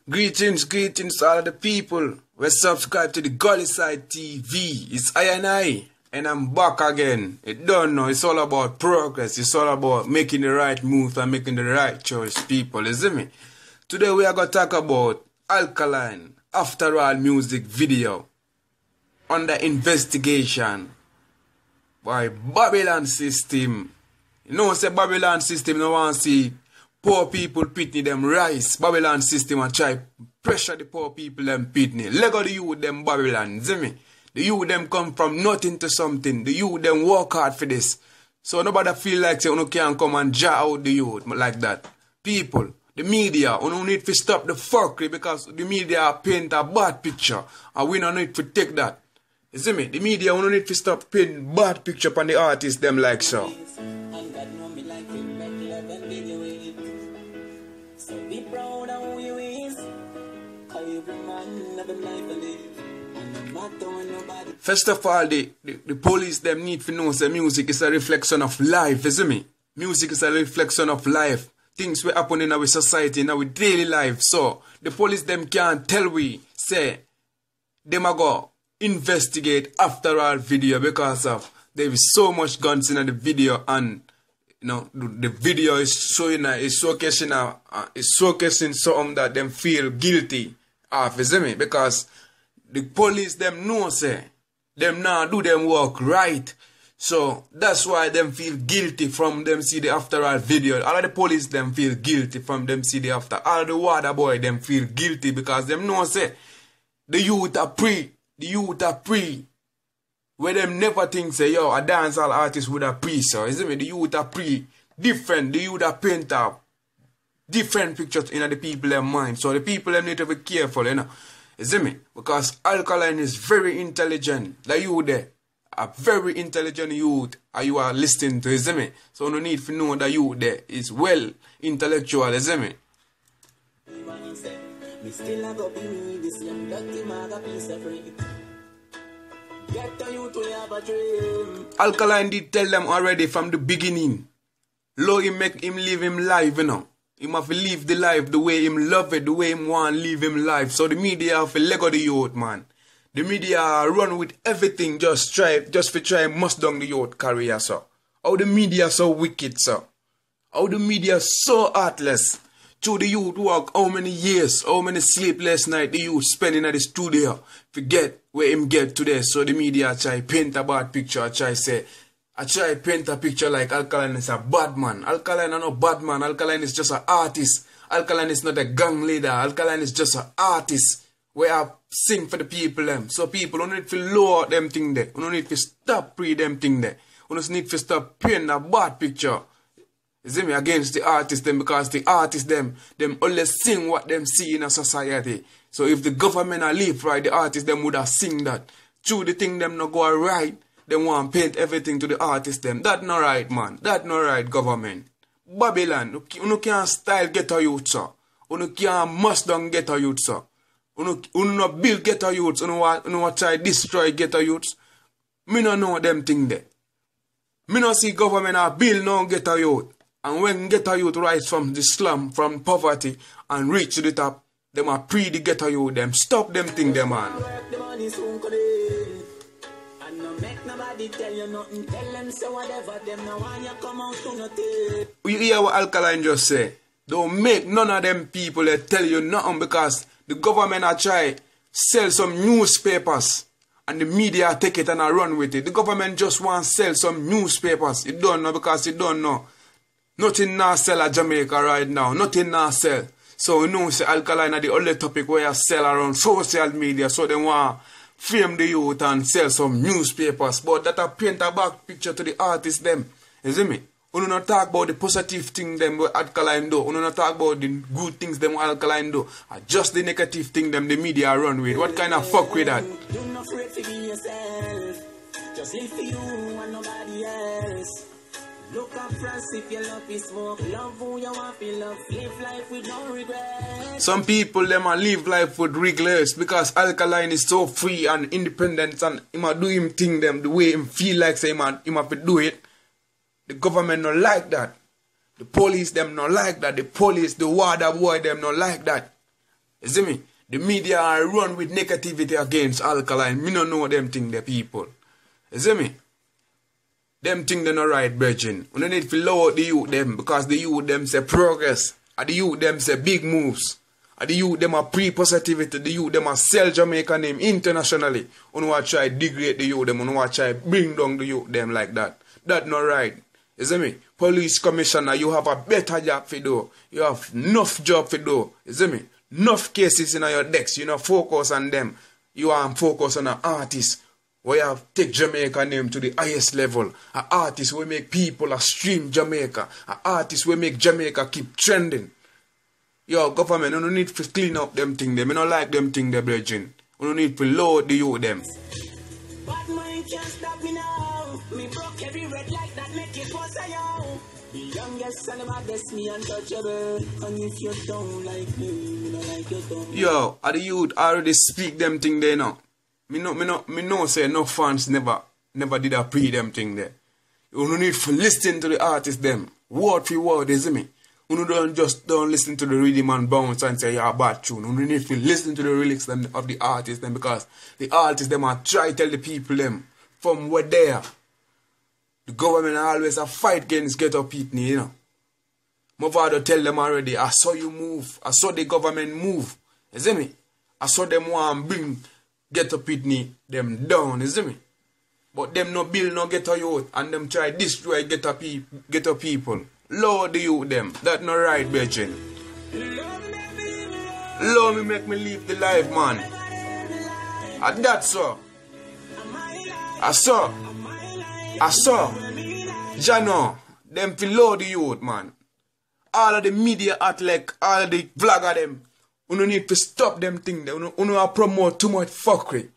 Greetings all of the people who subscribe to the Gully Side TV. It's I, and I'm back again. You don't know, it's all about progress. It's all about making the right move and making the right choice, people. You see me? Today we are going to talk about Alkaline After All music video under investigation by Babylon System. You know, say Babylon System no want to see poor people pitney them rise. Babylon System and try pressure the poor people them pitney. Lego the youth them Babylon, see me? The youth them come from nothing to something. The youth them work hard for this. So nobody feel like say you can't come and jar out the youth like that. People, the media, you don't need to stop the fuckery because the media paint a bad picture and we don't need to take that. You see me? The media, you don't need to stop painting bad picture upon the artists them like so. First of all, the police them need to know that music is a reflection of life, you see me? Music is a reflection of life. Things will happen in our society, in our daily life. So, the police them can't tell we, say, them a go investigate After All video because of there is so much guns in the video and you know the video is showing is showcasing something that them feel guilty of, you see me? Because the police them know say them now do them work right. So that's why them feel guilty from them see the After All video. All of the police them feel guilty from them see the after. All of the water boy them feel guilty because them know say the youth are pre. The youth are pre. Where them never think say yo a dancehall artist would have pre, so isn't it? The youth are pre different. The youth are paint up different pictures in the people them mind. So the people them need to be careful, you know. You see me? Because Alkaline is very intelligent. The youth there, a very intelligent youth, and you are listening to, you see me? So no need to know that youth there is well intellectual, you see me? Alkaline did tell them already from the beginning. Lord, he make him live him life, you know. He must live the life the way him love it, the way him want to live him life. So the media have to leg of the youth, man. The media run with everything just to try and must down the youth career, so. How the media so wicked, so. How the media so heartless. To the youth work how many years, how many sleepless nights the youth spending at the studio. Forget where him get today. So the media try paint a bad picture, I try paint a picture like Alkaline is a bad man. Alkaline is not bad man. Alkaline is just an artist. Alkaline is not a gang leader. Alkaline is just an artist. Where I sing for the people them. So people don't need to lower them thing there. You don't need to stop pre them thing there. You just need to stop painting a bad picture. You see me? Against the artists them because the artists them always sing what them see in a society. So if the government are live right, the artists them would have sing that. True the thing them not go right. They want to paint everything to the artist them. That not right, man. That not right, government. Babylon, you can't style ghetto youth, sir. You can't must down ghetto youth, sir. You no build ghetto youths. You want try destroy ghetto youths. Me no know them thing there. Me no see government a build no ghetto youth. And when ghetto youth rise from the slum, from poverty, and reach to the top, them are pre the ghetto youth them. Stop them thing there, man. Tell you nothing, tell them say whatever them now want you come out to nothing. You hear what Alkaline just say? Don't make none of them people that tell you nothing because the government are try sell some newspapers and the media take it and I run with it. The government just want to sell some newspapers. It don't know because it don't know. Nothing now sell at Jamaica right now. Nothing now sell. So you know say Alkaline are the only topic where you sell around social media. So they want frame the youth and sell some newspapers, but that a paint a back picture to the artists them. You see me? We don't talk about the positive thing them what Alkaline do. We don't talk about the good things them what Alkaline do. Just the negative thing them the media run with. What kind of fuck with that? You're not afraid to be yourself. Just live for you and nobody else. Look up first if you love is smoke. Love who you want to love. Live life with no regrets. Some people them a live life with regrets because Alkaline is so free and independent and he might do him thing them the way him feel like say he might do it. The government not like that. The police them not like that. The police, the water boy them not like that. You see me? The media are run with negativity against Alkaline. Me don't know them thing, the people. You see me? Them thing they not right, brethren. We don't need to lower the youth them because the youth them say progress. And the youth them say big moves. And the youth them are pre-positivity. The youth them are sell Jamaica name internationally. We don't want to try degrade the youth them. We don't want to try bring down the youth them like that. That not right. You see me? Police commissioner, you have a better job for do. You have enough job for do. You see me? Enough cases in your decks. You know, focus on them. You are focus on an artist. We have take Jamaica name to the highest level. An artist will make people a stream Jamaica. An artist will make Jamaica keep trending. Yo, government, you don't need to clean up them thing. Them. You don't like them thing, the brethren. You don't need to load the youth them. But mine can't stop me now. Me broke every red light that make it was a yo. The youngest and the baddest, me untouchable. And if you don't like me, you don't like your don't. Yo, are the youth already speak them thing there now? Me no say no fans never did a pre them thing there. You don't need to listen to the artists them. Word for word, you see me? You don't listen to the rhythm and bounce and say you're a bad tune. You need to listen to the lyrics them of the artists them because the artists them are try to tell the people them from where they are. The government always a fight against Get Up Pitney, you know. My father tell them already, I saw you move. I saw the government move. You see me? I saw them want to bring Get Up Pitney them down, you see me? But them no build no Get Up Youth and them try destroy Get Up people. Lord the youth them. That not right, brethren. Lord me make me live the life, man. And that so. I saw. Jano. Them feel load the youth, man. All of the media act all of the vlogger them. You don't need to stop them thing. You don't promote too much fuckery.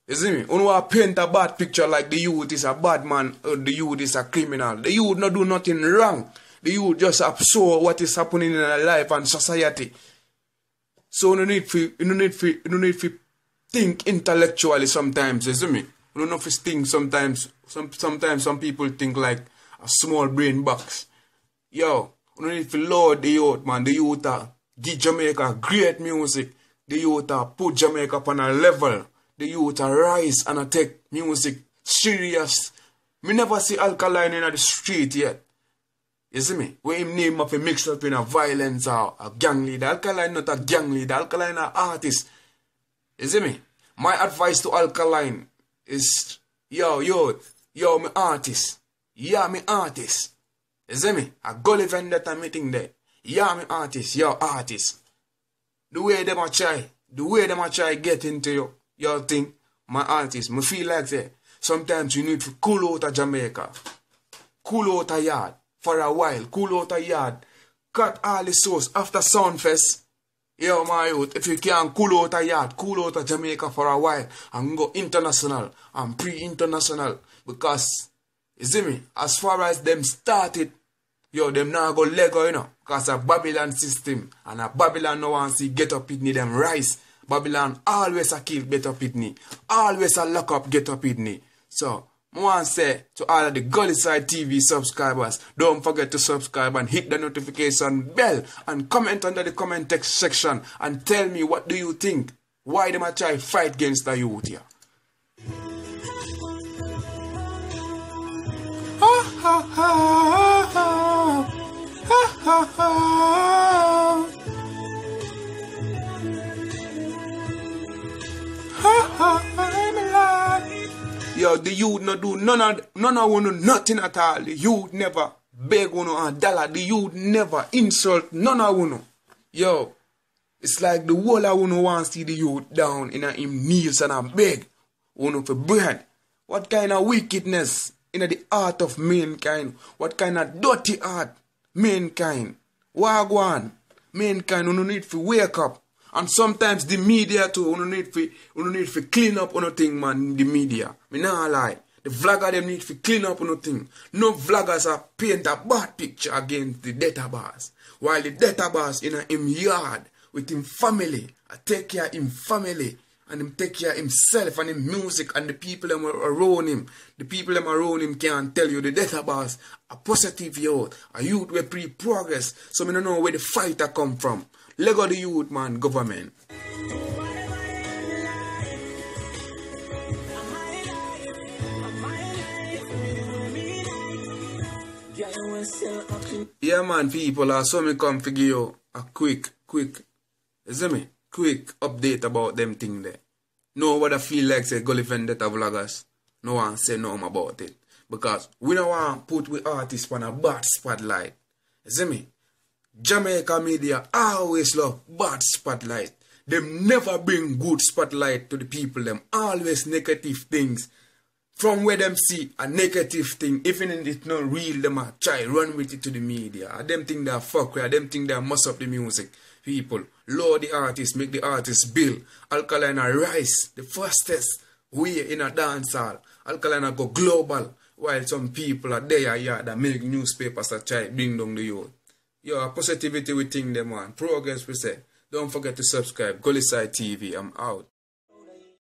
You see me? You don't paint a bad picture like the youth is a bad man or the youth is a criminal. The youth not do nothing wrong. The youth just absorb what is happening in their life and society. So you don't need to think intellectually sometimes, you see me? You don't know if think sometimes some people think like a small brain box. Yo, you don't need to load the youth, man. The youth are give Jamaica great music. The youth are put Jamaica up on a level. The youth are rise and take music serious. Me never see Alkaline in the street yet. You see me? Where him name up a mix up in a violence or a gang leader. Alkaline not a gang leader. Alkaline an artist. You see me? My advice to Alkaline is, yo, me artist. Yeah, me artist. You see me? A gully vendetta meeting there. Yeah, me artist. Yo, artist. The way them a try get into your thing, my artist. Me feel like that. Sometimes you need to cool out of Jamaica. Cool out a yard. For a while, cool out a yard, cut all the sauce after Soundfest. Yo, my youth, if you can cool out a yard, cool out of Jamaica for a while, and go international and pre-international. Because, you see me, as far as them started, yo, them now go Lego, you know, because a Babylon system, and a Babylon no one see Get Up Pitney them rise. Babylon always a kill Get Up Pitney, always a lock up Get Up Pitney. So, I want to say to all of the Gully Side TV subscribers, don't forget to subscribe and hit the notification bell and comment under the comment text section and tell me what do you think. Why them a try fight against the youth here? Yo, the youth no do none of nothing at all. The youth never beg uno a dollar. The youth never insult none of uno. Yo, it's like the whole of uno want to see the youth down in him knees and a beg uno for bread. What kind of wickedness in the heart of mankind? What kind of dirty heart mankind? Wagwan, mankind uno need to wake up. And sometimes the media too, you need to clean up on a thing, man, the media. Me nah lie. The vlogger them need to clean up on a thing. No vloggers are paint a bad picture against the data bars. While the data bars in him yard with him family, I take care of him family. and him take care of himself and him music and the people them around him. The people them around him can tell you the database a positive youth, a youth with pre-progress. So I don't know where the fighter come from. Lego the youth, man, government. Yeah, man, people, so me come figure you a quick, you see me? Quick update about them thing there. No what I feel like say Gully Vendetta vloggers. No one say nothing about it. Because we don't want to put we artists on a bad spotlight. You see me? Jamaica media always love bad spotlight. Them never bring good spotlight to the people. Them always negative things. From where them see a negative thing, even if it's not real, them a try run with it to the media. Them think they fuck with, them think they mess up the music. People, lower the artists, make the artists bill. Alkaline rise, the fastest way in a dancehall. Alkaline go global, while some people are there that make newspapers that try bring down the youth. Yo, positivity we think them on. Progress we say. Don't forget to subscribe. Gullyside TV, I'm out.